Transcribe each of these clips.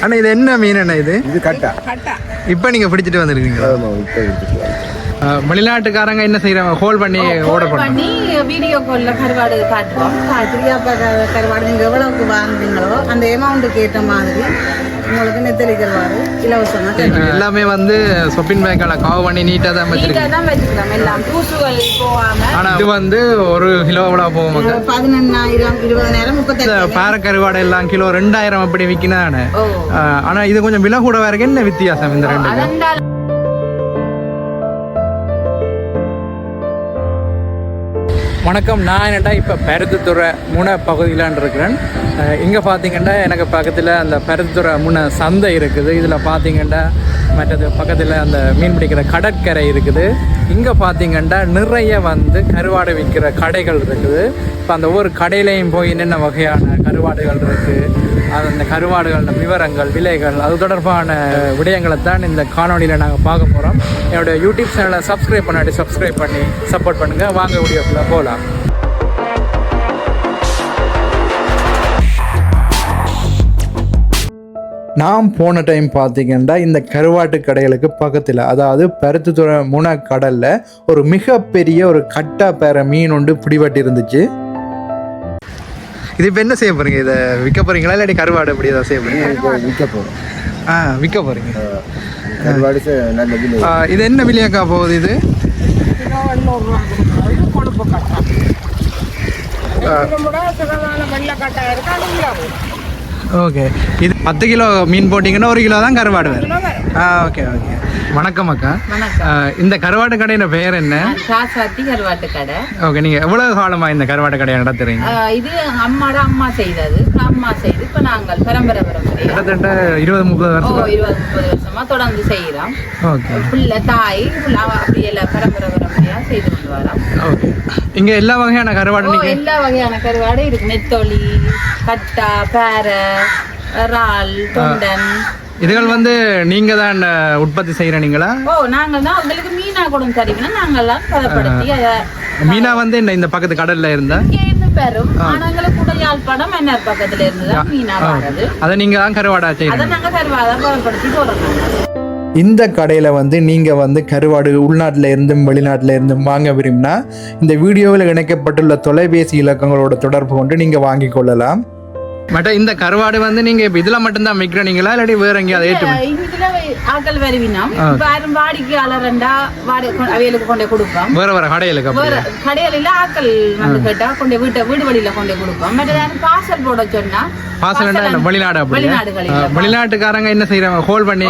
அண்ணா இது என்ன மீன் அண்ணா இது? இது கட்டா. இப்போ நீங்க பிடிச்சிட்டு வந்திருக்கீங்க. வெளிநாட்டுக்காரங்க என்ன செய்யறாங்க? ஹோல் பண்ணி ஓட பண்ணி வீடியோ கால்ல கருவாடு காட்டுவோம். கருவாடு நீங்க எவ்வளவுக்கு வாங்குறீங்களோ அந்த அமௌண்ட்டுக்கு ஏற்ற மாதிரி உங்களுக்கு நெத்தலி கருவாடு இலவசமா எல்லாமே வந்து சொப்பின் பேக்கால காவ் பண்ணி நீட்டா தான் வச்சுக்கலாம். எல்லாம் தூசுகள் போகாம. ஆனா இது வந்து ஒரு கிலோ எவ்வளவு போகும்? 18,000 20,000 38,000. பாறை கருவாடு எல்லாம் கிலோ 2,000 அப்படி விற்கினானே. ஆனா இது கொஞ்சம் விலை கூட வேற. என்ன வித்தியாசம் இந்த ரெண்டு? வணக்கம். நான் என்னடா இப்போ பருத்தித்துறை முனை பகுதியிலான் இருக்கிறேன். இங்கே பார்த்தீங்கன்னா எனக்கு பக்கத்தில் அந்த பருத்தித்துறை முனை சந்தை இருக்குது. இதில் பார்த்தீங்கன்னா மற்றது பக்கத்தில் அந்த மீன் பிடிக்கிற கடற்கரை இருக்குது. இங்கே பார்த்தீங்கன்னா நிறைய வந்து கருவாடு விற்கிற கடைகள் இருக்குது. இப்போ அந்த ஒவ்வொரு கடையிலையும் போய் என்னென்ன வகையான கருவாடுகள் இருக்குது, அது அந்த கருவாடுகளோட விவரங்கள், விலைகள், அது தொடர்பான விடயங்களை தான் இந்த காணொலியில் நாங்கள் பார்க்க போகிறோம். என்னுடைய யூடியூப் சேனலை சப்ஸ்கிரைப் பண்ணி சப்போர்ட் பண்ணுங்கள். வாங்க வீடியோக்குள்ளே போகலாம். நான் போன டைம் பார்த்தீங்கன்னா இந்த கருவாட்டு கடைகளுக்கு பக்கத்தில், அதாவது பருத்தித்துறை முனை கடலில் ஒரு மிகப்பெரிய ஒரு கட்டா பேர மீன் ஒன்று பிடிபட்டு இருந்துச்சு. இது இப்போ என்ன செய்ய போகிறீங்க? இதை விற்க போகிறீங்களா இல்லாட்டி கருவாடு எப்படி ஏதாவது செய்ய போகிறீங்க? விற்க போகிறோம். விற்க போகிறீங்க. கருவாடு நல்ல விலை. இது என்ன விலையாக்கா போகுது? இது ஓகே. இது 10 கிலோ மீன் போட்டிங்கன்னா 1 கிலோ தான் கருவாடு வேறு. Okay okay. வணக்கம் அக்கா. இந்த கருவாட்டு கடையின் பெயர் என்ன? கருவாட்டு கடை. ஓகே. நீங்கள் எவ்வளவு காலமா இந்த கருவாட்டு கடையை நடத்துறீங்க? இது அம்மா செய்தது. அம்மா செய்து இப்போ நாங்கள் பரம்பரை கிட்டத்தட்ட 20-30 வருஷமா தொடர்ந்து செய்கிறோம். ஓகே. பிள்ளை தாய் அப்படி எல்லாம் பரம்பரையா செய்து கொண்டு வரோம். ஓகே. இங்கே எல்லா வகையான கருவாடு எல்லா வகையான கருவாடு இருக்கு. நெத்தொலி, கட்டா, பேரை, இறால், தொண்டன். இதுகள் வந்து நீங்க தான் உற்பத்தி செய்யறீங்களா? நாங்க தான் உங்களுக்கு மீனா கூட தருவீங்க. நாங்கெல்லாம் பதப்படுத்தி மீனா வந்து இந்த பக்கத்து கடல்ல இருந்தா பெறும். ஆனாங்களுக்கு கூட யாழ்ப்பாணம் மன்னர் பக்கத்துல இருந்து மீனா வாங்குறது. அதை நீங்க தான் கருவாடா செய்யறீங்க. அதை நாங்க கருவாடா பதப்படுத்தி போடுறோம். இந்த கடையில் வந்து நீங்கள் வந்து கருவாடு உள்நாட்டில் இருந்தும் வெளிநாட்டில் இருந்தும் வாங்க விரும்பினா இந்த வீடியோவில் இணைக்கப்பட்டுள்ள தொலைபேசி இலக்கங்களோட தொடர்பு கொண்டு நீங்கள் வாங்கி கொள்ளலாம். பட் இந்த கருவாடு வந்து நீங்கள் இப்போ இதில் மட்டும்தான் விற்கிறீங்களா இல்லாட்டி வேறு எங்கேயாவது ஆக்கள் வருவினா வாடிக்கையாளர்ண்டா அவைகளுக்கு கொண்டே கொடுப்போம். வேற கடையில ஆக்கள் வந்து கேட்டா கொண்டே வீடு வழியில கொண்டே கொடுப்போம். பார்சல் போட சொன்னா வெளிநாட்டுக்காரங்க என்ன செய்யறாங்க? ஹோல் பண்ணி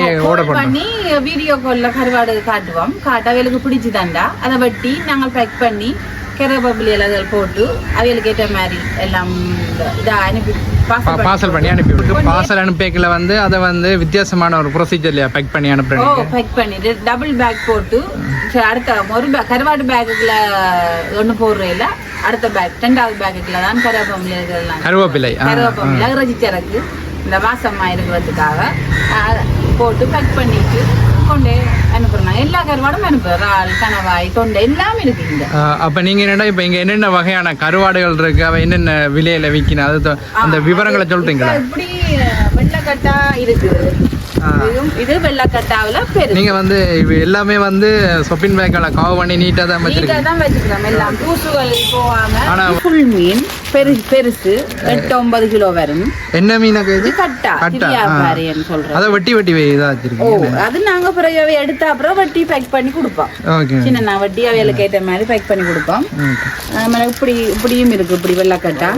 பண்ணி வீடியோ கால்ல கருவாடு காட்டுவோம். அவைகளுக்கு பிடிச்சுதாண்டா அதை வெட்டி நாங்கள் பேக் பண்ணி கருவேப்பிலை எல்லாம் போட்டு அவைகளுக்கு ஏற்ற மாதிரி எல்லாம் இதை அனுப்பி பார்சல் பண்ணி அனுப்பி பார்சல் அனுப்பிக்கல வந்து அதை வந்து வித்தியாசமான ஒரு ப்ரொசீஜர்ல பேக் பண்ணி அனுப்புறேன். பேக் பண்ணிட்டு டபுள் பேக் போட்டு அடுத்த ஒரு கருவாடு பேக்குல ஒன்று போடுறதுல அடுத்த பேக் 2வது பேக்குல தான் கருவேப்பிலை இறைச்சிச்சரக்கு இந்த வாசமா இருக்கிறதுக்காக போட்டு பேக் பண்ணிட்டு கொண்டே அனுப்புறோம். எல்லா கருவாடும் அனுப்புறோம். இறால், கணவாய், தொண்டை எல்லாமே இருக்கு. அப்ப நீங்க என்னடா இப்ப இங்க என்னென்ன வகையான கருவாடுகள் இருக்கு, அவ என்னென்ன விலையில விற்கணும், அது அந்த விவரங்களை சொல்றீங்களா? இப்படி வெள்ளக்கட்டா இருக்கு. இது வெள்ளக்கட்டாவில பெருசு. நீங்க வந்து எல்லாமே வந்து சொப்பின் பேக்கால காவ் பண்ணி நீட்டா தான் வச்சுக்கிறோம். எல்லாம் தூசுகள் போகாம. ஆனா ஃபுல் மீன் பெருசு 8-9 கிலோ வரும். என்ன மீனுக்கு இது? கட்டா சொல்றோம். அதை வெட்டி இதா வச்சிருக்கோம். அது நாங்க பிறகு எடுத்த அப்புறம் வெட்டி பேக் பண்ணி கொடுப்போம். சின்ன வெட்டி அவைகளுக்கு ஏற்ற மாதிரி பேக் பண்ணி கொடுப்போம். இப்படியும் இருக்கு. இப்படி வெள்ளக்கட்டா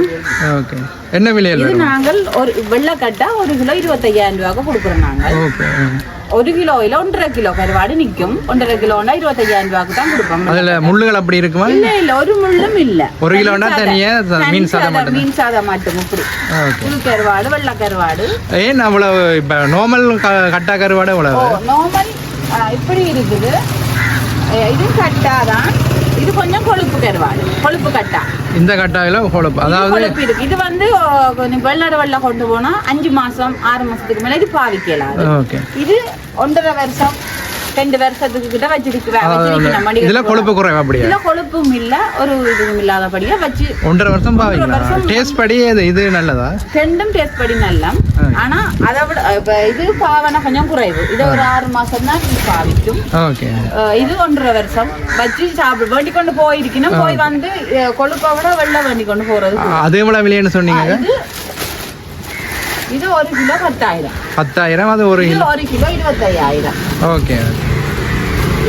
என்ன விலையில? இது நாங்கள் ஒரு வெள்ளக்கட்டா 1 கிலோ 25,000 ரூபாய்க்கு கொடுக்குறோம். நாங்கள் 1 கிலோல 1.5 கிலோ கருவாடு நிக்கும். 1.5 கிலோனா 25,000 ரூபாய்க்கு தான் கொடுப்போம். அதுல முள்ளுகள் அப்படி இருக்குமா? இல்ல ஒரு முள்ளும் இல்ல. 1 கிலோனா தனியா மீன் சாதம் மட்டும். இப்படி புது கருவாடு, வெள்ளை கருவாடு. ஏன் அவ்வளவு இப்ப நார்மல் கட்டா கருவாடு அவ்வளவு? நார்மல் இப்படி இருக்குது. இது கட்டாதான். இது கொஞ்சம் கொழுப்பு கருவாடு, கொழுப்பு கட்டா. இந்த கட்டாயில கொழுப்பு, அதாவது இது வந்து கொஞ்சம் வெள்ள கொண்டு போனா 5 மாசம் 6 மாசத்துக்கு மேல இது பாவிக்கலாம். இது 1.5 வருஷம் 2 வருஷத்துக்கு கிட்ட வச்சிருக்கேன். இதுல கொழுப்பு குறைவா அப்படியா? இதுல கொழுப்பும் இல்ல ஒரு இதுவும் இல்லாதபடியா வச்சு 1.5 வருஷம் பாவிக்கலாம். டேஸ்ட் படி இது நல்லதா? ரெண்டும் டேஸ்ட் படி நல்லா. ஆனா அதை விட இது பாவனை கொஞ்சம் குறைவு. இது ஒரு 6 மாசம் தான் பாவிக்கும். இது 1.5 வருஷம் வச்சு சாப்பிட வேண்டி கொண்டு போயிருக்கணும். போய் வந்து கொழுப்பை விட வெள்ளை வேண்டி கொண்டு போறது. அதே போல விலைன்னு சொன்னீங்க. இது 1 கிலோ 10,000. 10,000. அது 1 கிலோ 25,000. ஓகே.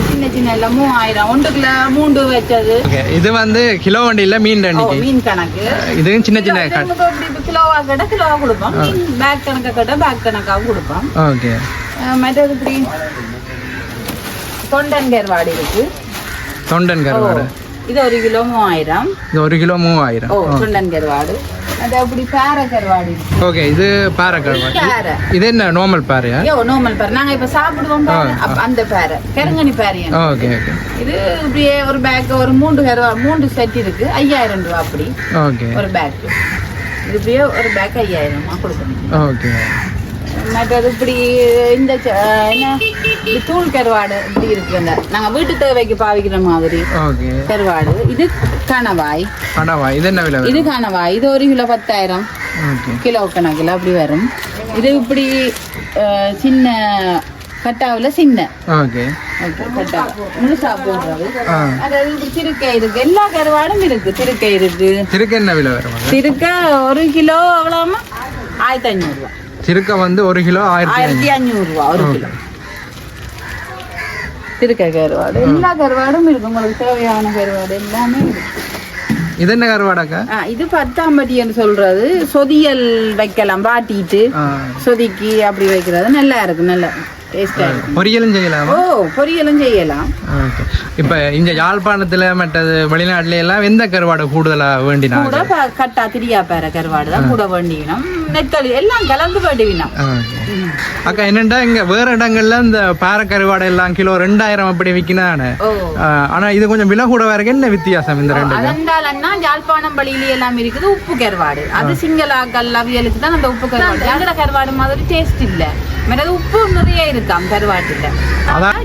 சின்ன சின்ன எல்லாம் 3,000. 1 கிலோ 3 வச்சது. இது வந்து கிலோ வண்டியில மீன் அன்னைக்கு மீன் கணக்கு. இது சின்ன சின்ன கிலோவா கேட்டா கிலோவா கொடுப்போம். பேக் கணக்கா கேட்டா பேக் கணக்காவும் கொடுப்போம். ஓகே. மற்றது தொண்டன் கருவாடு இருக்கு. தொண்டன் கருவாடு இது 1 கிலோ 3,000. இது 1 கிலோ 3,000. தொண்டன் கருவாடு. அது அப்படி பாறை கருவாடு. ஓகே. இது பாறை கருவாடு. இது என்ன நார்மல் பாறையா? நார்மல் பாறை. நாங்க இப்ப சாப்பிடுவோம் அந்த பாறை, கருங்கனி பாறை. Okay okay. இது இப்படியே ஒரு பேக் ஒரு 3 கருவாடு 3 செட் இருக்கு. 5,000 ரூபாய் அப்படி. ஓகே. ஒரு பேக் இது இப்படியே ஒரு பேக் 5,000 கொடுக்கணும். ஓகே. மற்றது இப்படி இந்த என்ன தூள் கருவாடு இப்படி இருக்கு. நாங்க வீட்டு தேவைக்கு பாவிக்கிற மாதிரி கருவாடு. இது கணவாய். இது என்ன விலை? இது கணவாய். இது 1 கிலோ 10,000. கிலோ கணக்கில் அப்படி வரும். இது இப்படி சின்ன கட்டாவில் சின்ன கட்டா முழுசா போடுறது. அதாவது திருக்கை இருக்கு. எல்லா கருவாடும் இருக்கு. திருக்கை இருக்கு. திருக்கை என்ன விலை வரும்? திருக்கை 1 கிலோ எவ்வளோமா? 1,500 ரூபா. திருக்கை வந்து 1 கிலோ 1,500 ரூபா 1 கிலோ. திருக்கை கருவாடு எல்லா கருவாடும் இருக்கு. உங்களுக்கு தேவையான கருவாடு எல்லாமே இருக்கு. இது என்ன கருவாடாக்கா? இது பத்தாம்பட்டின்னு சொல்றது. சொதியல் வைக்கலாம். வாட்டிட்டு சொதிக்கி அப்படி வைக்கிறது நல்லா இருக்கு. நல்லா பொரியலும் செய்யலாம். பொரியலும் செய்யலாம். இப்ப இந்த யாழ்ப்பாணத்துல மற்றது வெளிநாட்டுல எல்லாம் எந்த கருவாடு கூடுதலா வேண்டினா? கட்டா திரியாப்பாறை கருவாடு தான் கூட வேண்டினோம். நெத்தளி எல்லாம் கலந்து வேண்டினோம். அக்கா என்னண்டா இங்க வேற இடங்கள்ல இந்த பாறை கருவாடு எல்லாம் கிலோ 2,000 அப்படி விற்கினானே. ஆனா இது கொஞ்சம் விலை கூட வேற. என்ன வித்தியாசம் இந்த ரெண்டு? அதனாலன்னா யாழ்ப்பாணம் பள்ளியில எல்லாம் இருக்குது உப்பு கருவாடு. அது சிங்களாக்கள் அவியலுக்கு தான் அந்த உப்பு கருவாடு. எங்கட கருவாடு மாதிரி டேஸ்ட் இல்ல. மற்றது உப்பு நிறைய இருக்காம் கருவாட்டுல.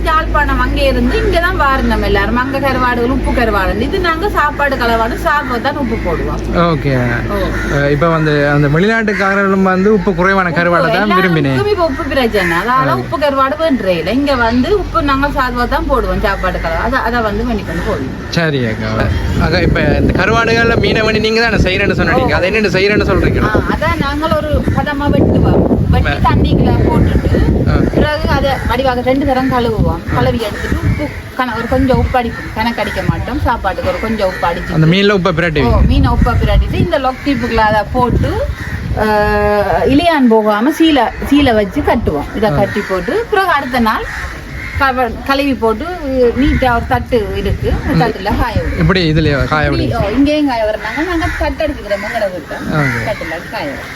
யாழ்ப்பாணம் அங்கே இருந்து இங்கதான் வாருந்தோம் எல்லாரும். அங்க கருவாடுகள் உப்பு கருவாடு. இது நாங்க சாப்பாடு கலவாடு சாப்பிட்டு உப்பு போடுவோம். ஓகே. இப்ப வந்து அந்த வெளிநாட்டுக்காரர்களும் வந்து உப்பு குறைவான கருவாடு தான் விரும்பினேன். இப்ப உப்பு பிரச்சனை. அதனால உப்பு கருவாடு வேண்டே இல்லை. இங்க வந்து உப்பு நாங்க சாப்பாடு தான் போடுவோம். சாப்பாடு கலவாடு அதை வந்து பண்ணி கொண்டு போடுவோம். சரி அக்கா. அக்கா இப்ப இந்த கருவாடுகள்ல மீனை பண்ணி நீங்க தான் செய்யறேன்னு சொன்னீங்க. அதை என்ன செய்யறேன்னு சொல்றீங்க? அதான் நாங்கள் ஒரு பதமா வெட்டுவோம். வெட்டி தண்ணிக்குள்ள போட்டுட்டு பிறகு அதை வடிவாக 2 தரம் கழுவுவோம். கழுவி எடுத்துட்டு உப்பு ஒரு கொஞ்சம் உப்பு அடிப்போம். கணக்கு அடிக்க மாட்டோம். சாப்பாட்டுக்கு ஒரு கொஞ்சம் உப்பு அடிச்சு அந்த மீன்ல உப்பை பிரட்டி மீனை உப்பை பிரட்டிட்டு இந்த லொக்டிப்புக்குள்ள அதை போட்டு இலையான் போகாம சீலை வச்சு கட்டுவோம். இதை கட்டி போட்டு பிறகு அடுத்த நாள் கழுவி போட்டு நீட்டா ஒரு தட்டு இருக்கு. தட்டுல காய விடும். இப்படி இதுல காய விடும். இங்கேயும் காய வர்றாங்க. நாங்க தட்டு எடுத்துக்கிறோம். மங்கள விட்டு தட்டுல காய வரும்.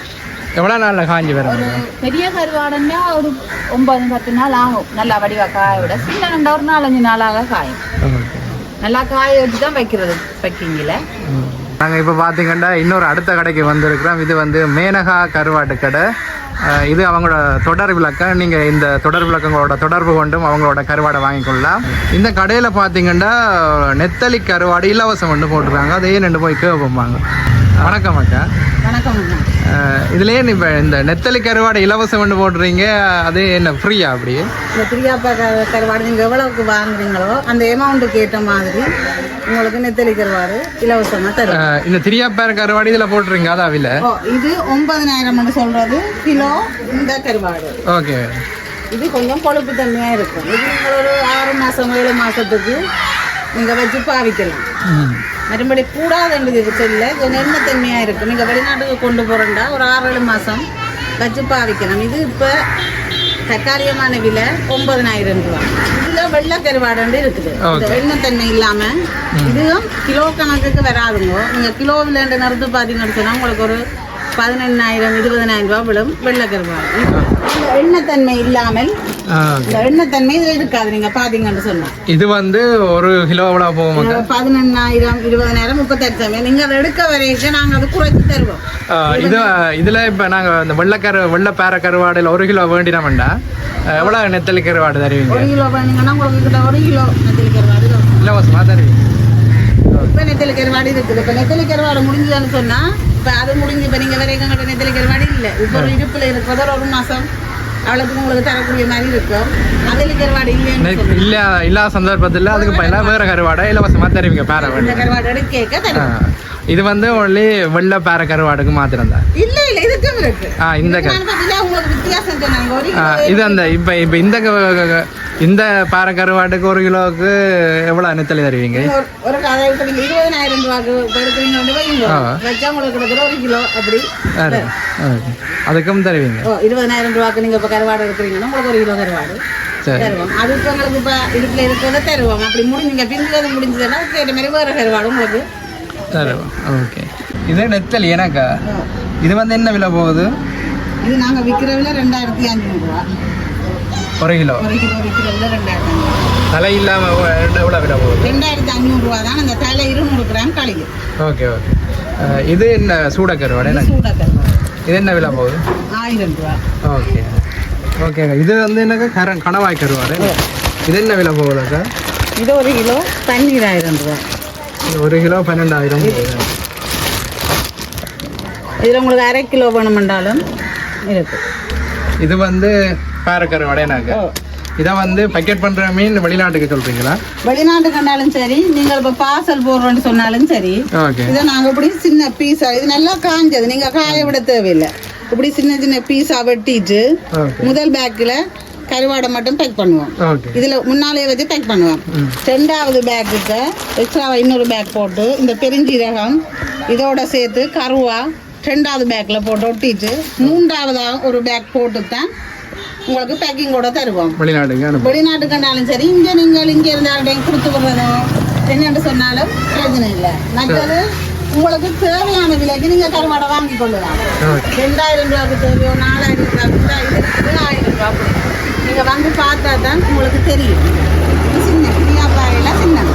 எவ்வளவு நாள்ல காஞ்சி வரும்? ஒரு பெரிய கருவாடுன்னா ஒரு 9-10 நாள் ஆகும். நல்லா வடிவா காய விட. சின்ன 4-5 நாளாக காயும். நல்லா காய வச்சு தான் வைக்கிறது பேக்கிங்ல. நாங்கள் இப்போ பார்த்தீங்கன்னா இன்னொரு அடுத்த கடைக்கு வந்திருக்கிறோம். இது வந்து மேனகா கருவாட்டு கடை. இது அவங்களோட தொடர் விளக்கம். நீங்கள் இந்த தொடர் விளக்கங்களோட தொடர்பு கொண்டும் அவங்களோட கருவாடை வாங்கிக்கொள்ளலாம். இந்த கடையில் பார்த்தீங்கன்னா நெத்தலி கருவாடு இலவசம் ஒன்று போட்டுருக்காங்க. அதையே ரெண்டு போய் கேட்பாங்க. வணக்கம் அக்கா. வணக்கம். இதுலேயே இப்போ இந்த நெத்தலி கருவாடை இலவசம் ஒன்று போட்டுறீங்க. அது என்ன ஃப்ரீயா? அப்படியே இந்த ஃப்ரீயாப்பா கருவாடு நீங்கள் எவ்வளவுக்கு வாங்குறீங்களோ அந்த அமௌண்ட்டுக்கு ஏற்ற மாதிரி உங்களுக்கு நெத்தலி கருவாடு இலவசமாக தரும். இந்த திரியாப்பாறை கருவாடு இதில் போட்டுறீங்க. அதான் விலை இது 9,000 சொல்றது கிலோ. இந்த கருவாடு ஓகே. இது கொஞ்சம் கொழுப்பு தன்மையாக இருக்கும். இது நீங்கள் ஒரு 6 மாதம் 7 மாதத்துக்கு நீங்கள் வச்சு பாவிக்கலாம். மறுபடி கூடாதுன்றது இல்லை. கொஞ்சம் எண்ணத்தன்மையாக இருக்கும். நீங்கள் வெளிநாட்டுக்கு கொண்டு போகிறோம்டா ஒரு 6-7 மாதம் வச்சு பாவிக்கணும். இது இப்போ தற்காலிகமான விலை 9,000 ரூபா. இதில் வெள்ளை கருவாடு இருக்குது. எண்ணத்தன்மை இல்லாமல் இதுவும் கிலோ கணக்குக்கு வராதுங்க. நீங்கள் கிலோவில் நிறுத்து பார்த்தீங்கன்னு சொன்னால் உங்களுக்கு ஒரு 15,000-20,000 ரூபா விழும் வெள்ளை கருவாடு. எண்ணத்தன்மை இல்லாமல் எண்ணத்தன்மை இதில் இருக்காது. நீங்க பாத்தீங்கன்னு சொன்னா இது வந்து 1 கிலோ போகும். 18,000-20,000 38,000 நீங்க அதை எடுக்க வரைக்கும் நாங்க அதை குறைச்சு தருவோம். இதுல இப்ப நாங்க இந்த வெள்ளை பாறை கருவாடுல 1 கிலோ வேண்டினோம்டா எவ்வளோ நெத்தலி கருவாடு தருவீங்க? 1 கிலோ பண்ணீங்கன்னா உங்களுக்கு கிட்ட 1 கிலோ நெத்தலி கருவாடு இலவசமாக தருவீங்க. இப்போ நெத்தலி கருவாடு இருக்குது. இப்போ நெத்தலி கருவாடு முடிஞ்சதுன்னு சொன்னால் இப்போ அது முடிஞ்சு இப்போ நீங்கள் வேற எங்கிட்ட நெத்தலி கருவாடு இல்லை. இப்போ ஒரு இருப்பில் இருக்கிறது ஒரு மாதம் அவ்வளோத்துக்கு உங்களுக்கு தரக்கூடிய மாதிரி இருக்கும். நெத்தலி கருவாடு இல்லைன்னு இல்லாத சந்தர்ப்பத்தில் அதுக்கு பதிலாக வேறு கருவாடை இலவசமாக தருவீங்க. பேர இந்த கருவாடு எடுக்க தருவோம். இது வந்து ஒன்லி வெள்ளை பேர கருவாடுக்கு மாத்திரம் தான். இல்ல இதுக்கும் இருக்கு. இந்த உங்களுக்கு வித்தியாசம் சொன்னாங்க. இது அந்த இப்போ இந்த பேர கருவாட்டுக்கு 1 கிலோவுக்கு எவ்வளவு நெத்தலி தருவீங்க? ஒரு கதை இப்போ நீங்கள் 20,000 ரூபாய்க்கு எடுக்கிறீங்க வந்து வைங்க வச்சா உங்களுக்கு கிட்டத்தட்ட 1 கிலோ அப்படி அதுக்கும் தருவீங்க. 20,000 ரூபாய்க்கு நீங்கள் இப்போ கருவாடு எடுக்கிறீங்கன்னா உங்களுக்கு 1 கிலோ கருவாடு தருவோம். அதுக்கு உங்களுக்கு இப்போ இதுக்குள்ள இருக்கிறத தருவோம். அப்படி நீங்கள் பிஞ்சது முடிஞ்சதுன்னா கேட்ட மாதிரி வேறு கருவாடு உங்களுக்கு தருவோம். ஓகே. இது நெத்தலி எனக்கா? இது வந்து என்ன விலை போகுது? இது நாங்கள் விற்கிற விலை 2,500 ரூபா 1 கிலோ. 1 கிலோ விற்கிற விலை 2,500. தலை இல்லாமல் எவ்வளோ விலை போகுது? 2,500 ரூபா தான். அந்த தலை 200 கிராம் கழிவு. Okay okay. இது என்ன சூடக்கருவாடு? சூடக்கருவாடு. இது என்ன விலை போகுது? 1000 ரூபா. ஓகே ஓகேங்க. இது வந்து என்னக்கா கணவாய் கருவாடு. இது என்ன விலை போகுதாக்கா? இது 1 கிலோ 12,000 ரூபா. 1 கிலோ 12,000. இதில் உங்களுக்கு 1/2 கிலோ வேணுமென்றாலும் இருக்கு. இது வந்து பாரக்கருவாடை எனக்கு. இதை வந்து பேக்கெட் பண்ணுற மீன் வெளிநாட்டுக்கு சொல்கிறீங்களா? வெளிநாட்டுக்கு வந்தாலும் சரி, நீங்கள் இப்போ பார்சல் போடுறோன்னு சொன்னாலும் சரி, ஓகே. இதை நாங்கள் இப்படி சின்ன பீஸாக, இது நல்லா காஞ்சது, நீங்கள் காய விட தேவையில்லை. இப்படி சின்ன சின்ன பீஸாக வெட்டிட்டு முதல் பேக்கில் கருவாடை மட்டும் பேக் பண்ணுவோம். இதில் முன்னாலேயே வச்சு பேக் பண்ணுவோம். 2வது பேக்குக்கு எக்ஸ்ட்ராவாக இன்னொரு பேக் போட்டு இந்த பெருஞ்சீரகம் இதோட சேர்த்து கருவா 2வது பேக்கில் போட்டு ஒட்டிட்டு 3வதாக ஒரு பேக் போட்டு தான் உங்களுக்கு பேக்கிங்கோட தருவோம். வெளிநாட்டுக்குனாலும் சரி, நீங்கள் இங்கே இருந்தாலும் கொடுத்து விடுறதோ என்னென்னு சொன்னாலும் பிரச்சனை இல்லை. மற்றது உங்களுக்கு தேவையான விலைக்கு நீங்கள் கருவாடை வாங்கி கொள்ளலாம். 2,000 ரூபாய்க்கு தேவையோ 4,000 ரூபாய்க்கு 1000 ரூபா நீங்கள் வந்து பார்த்தா தான் உங்களுக்கு தெரியும். சின்ன கிளியாப்பாயில் சின்ன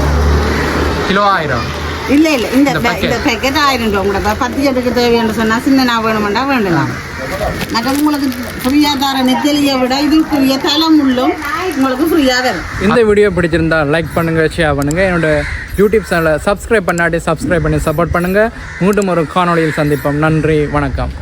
கிலோ 1000 இல்லை இந்த பேக்கெட் 1000 ரூபா. உங்களோட 10 ஜட்டுக்கு தேவைன்னு சொன்னால் சின்ன நான் வேணுமெண்டா வேண்டலாம். மற்ற உங்களுக்கு ஃப்ரீயாக தர நெத்தலியை விட இது ஃப்ரீயாக தலைமுள்ளும் உங்களுக்கு ஃப்ரீயாக தரும். இந்த வீடியோ பிடிச்சிருந்தா லைக் பண்ணுங்க, ஷேர் பண்ணுங்க. என்னோட யூடியூப் சேனலை சப்ஸ்கிரைப் பண்ணாட்டி சப்ஸ்கிரைப் பண்ணி சப்போர்ட் பண்ணுங்க. மீண்டும் ஒரு காணொளியில் சந்திப்போம். நன்றி, வணக்கம்.